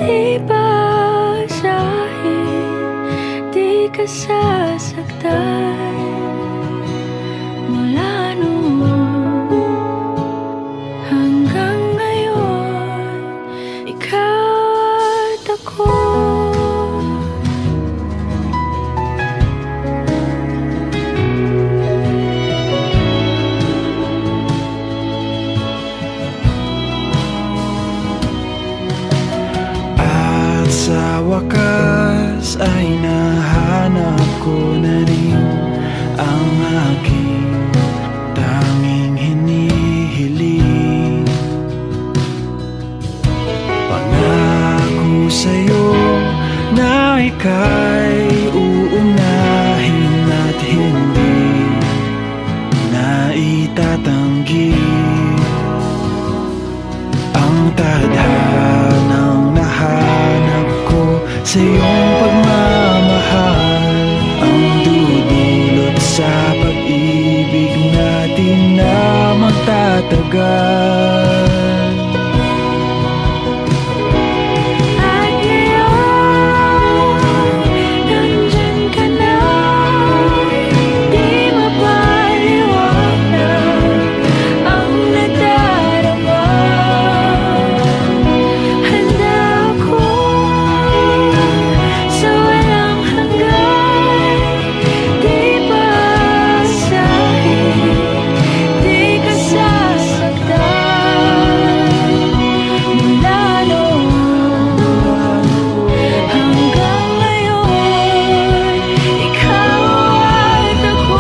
Di basahin, di ka sasaktan. Mula noon hanggang ngayon, ikaw at ako. Sa wakas ay nahanap ko na rin ang aking tanging hinihiling. Pangako sa'yo na ika'y uunahin at hindi na itatanggi ang tadhanang nahanap sa iyong pagmamahal, ang dudulot sa pag-ibig natin na magtatagal. At ngayon, nandyan ka na, di mapaliwanag ang nadarama. Handa ako sa walang hanggan, di basahin, di ka sasaktan. Mula noon hanggang ngayon, ikaw at ako.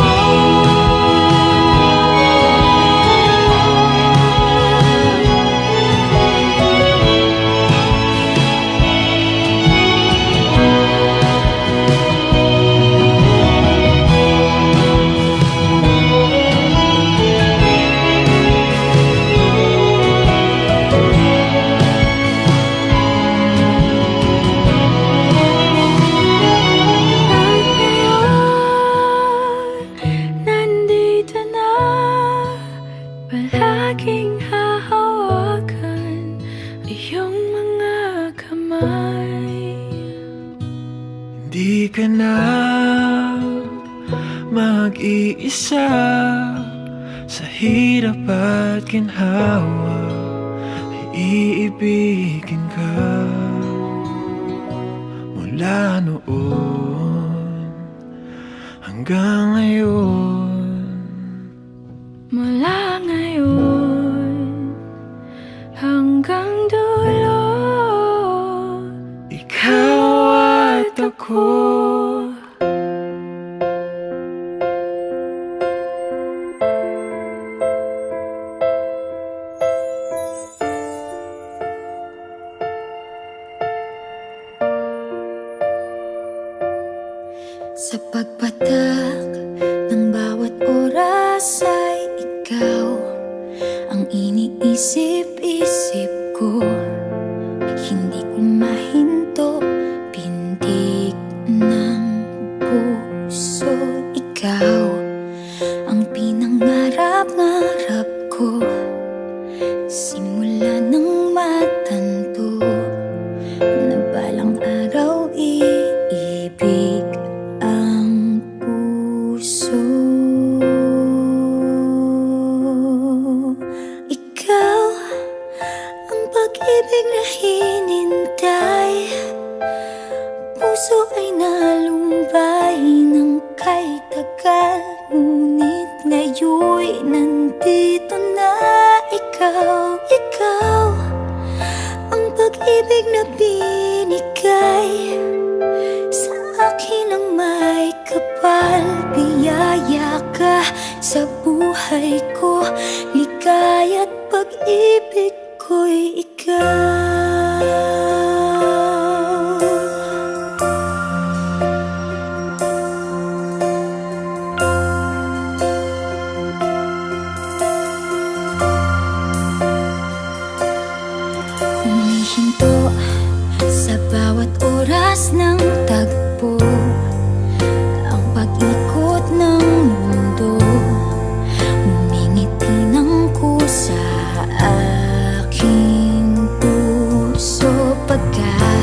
At ngayon, nandito na, palaging hahawakan iyong mga kamay. Hindi ka na mag-iisa sa hirap at ginhawa, ay iibigin ka. Mula noon hanggang ngayon, Mula ngayon hanggang dulo, ikaw at ako. sa pagpatak ng bawat oras ay ikaw ang iniisip-isip ko. Hindi ko mahinto, pintig ng puso. Ikaw ang pinangarap-ngarap ko, simula ng matanto na balang araw iibig ang puso. Ikaw ang pag-ibig na hinintay, puso ay nalumbay ng kay tagal. Ngunit ngayon'y nandito na ikaw. Ikaw ang pag-ibig na binigay sa akin ang may kapal. Biyaya ka sa buhay ko, ligaya't pag-ibig ko'y ikaw. Humihinto sa bawat oras ng tagpo, ang pag-ikot ng mundo, ngumingiti ng kusa aking puso. Pagkat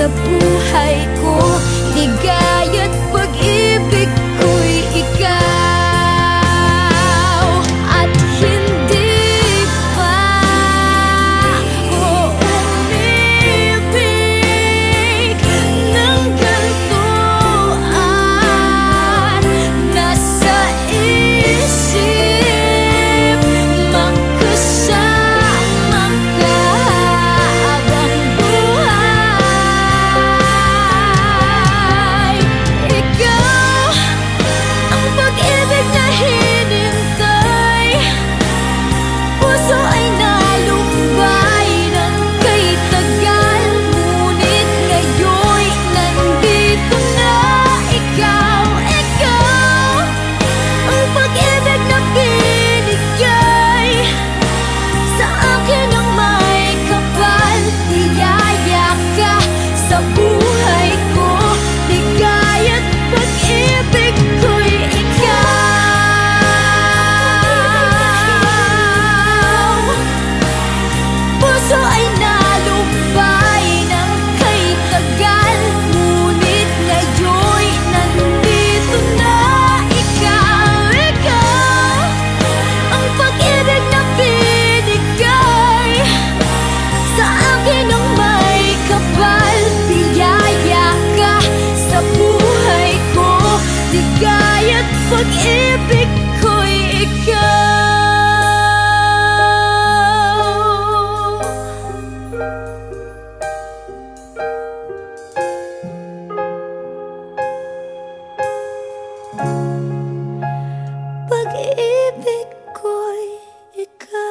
sa buhay ko. Ligaya't pag-ibig ko'y ikaw. At hindi pa ako umibig ng ganito. At nasa isip makasama ka habang buhay. Ikaw ang pag-ibig na hinintay. Puso ay nalumbay ng kay tagal, ngunit ngayon'y nandito na ikaw. Ikaw ang pag-ibig na binigay sa akin ng may kapal. Niyaya ka sa buhay ko. Ligaya't pag-ibig ko'y ikaw. Puso ay nalumbay ng kay tagal, ngunit ngayon'y nandito na ikaw. Ikaw ang pag-ibig na binigay sa akin ng may kapal. Biyaya ka sa buhay ko. Ligaya't pag-ibig ko'y ikaw. Pag-ibig ko'y ikaw.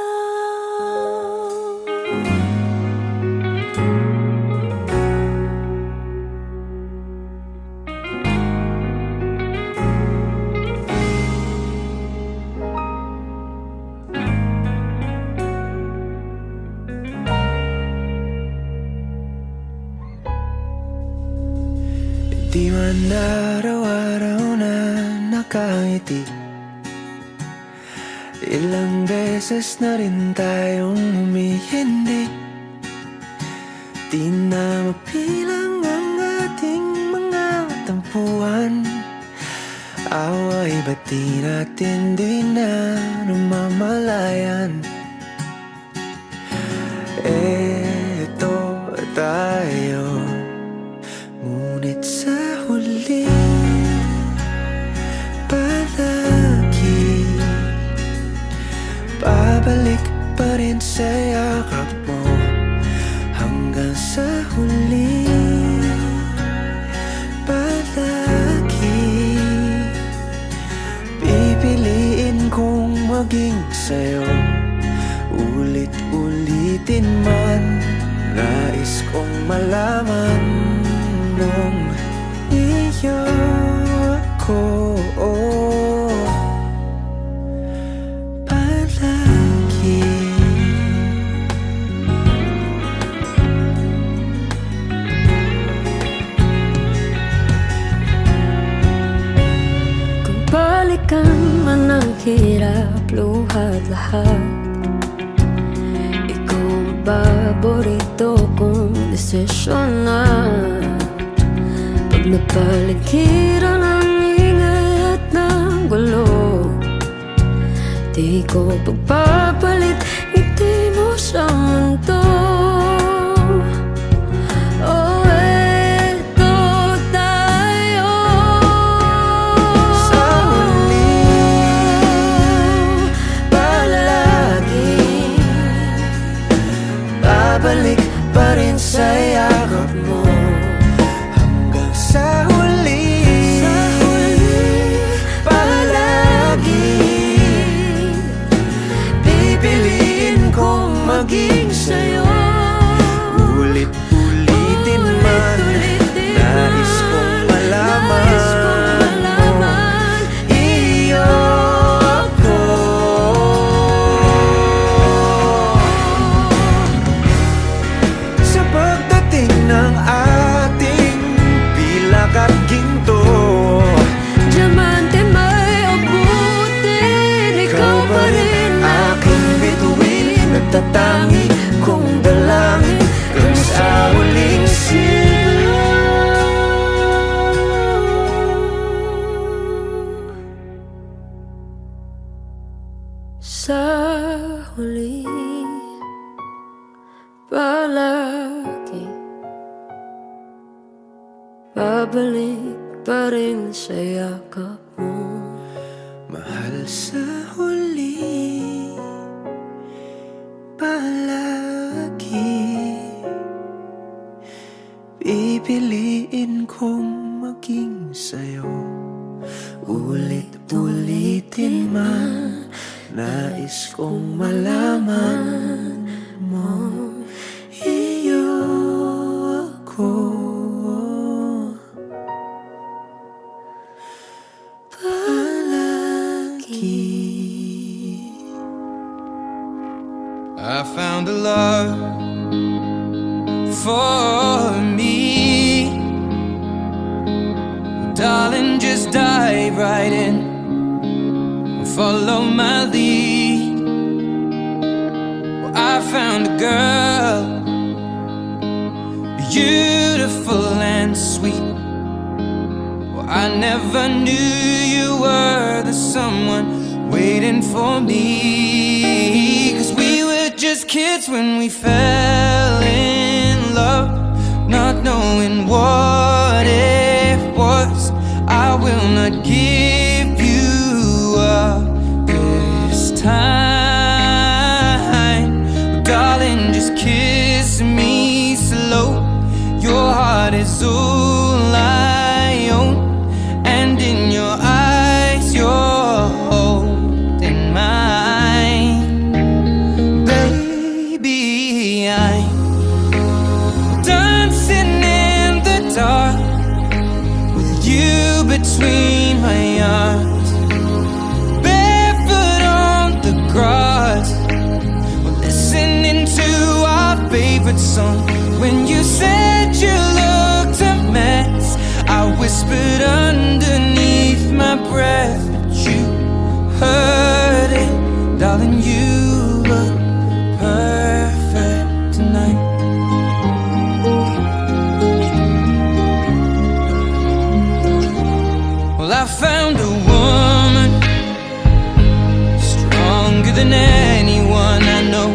Di man araw-araw na nakangiti. Ilang beses na rin tayong humihindi. Di na mapilang ang ating mga tampuhan. Away ba't di natin di na namamalayan? Eto tayo, ngunit sa huli palagi babalik pa rin sa yakap mo. Hanggang sa huli palagi pipiliin kong maging sa'yo. Ulit-ulitin man, nais kong malaman nung iyo ako palagi. Kung balikan man ang hirap, luhat lahat, ikaw ang paborito kong desisyon na. Pag napaligiran ang ingay at ng gulo, di ko pagpapalit ngiti mo sa mundo. Oh, eto tayo. Sa huli palagi babalik pa rin sa yakap mo. Hanggang sa huli palagi pipiliin kong maging sa'yo. Ulit-ulitin man, nais kong malaman iyo ako. Sa pagdating Babalik pa rin sa yakap mo. Mahal sa huli, palagi pipiliin kong maging sa'yo. Ulit-ulitin man, nais kong malaman mo, iyo ako. I found a love for me. Darling, just dive right in, follow my lead. Well, I found a girl, beautiful and sweet. Well, I never knew you were the someone waiting for me. 'Cause we were just kids when we fell in love, not knowing what it was. I will not give you up this time, darling, just kiss me slow. Your heart is all I own, and in your eyes you're holding mine. Baby, I'm dancing in the dark with you between my arms, barefoot on the grass. We're listening to our favorite song. When you said you looked a mess, I whispered underneath my breath, but you heard it. Darling, you look perfect tonight. Well, I found a woman stronger than anyone I know.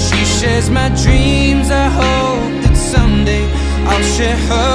She shares my dreams. I hope that someday I'll share her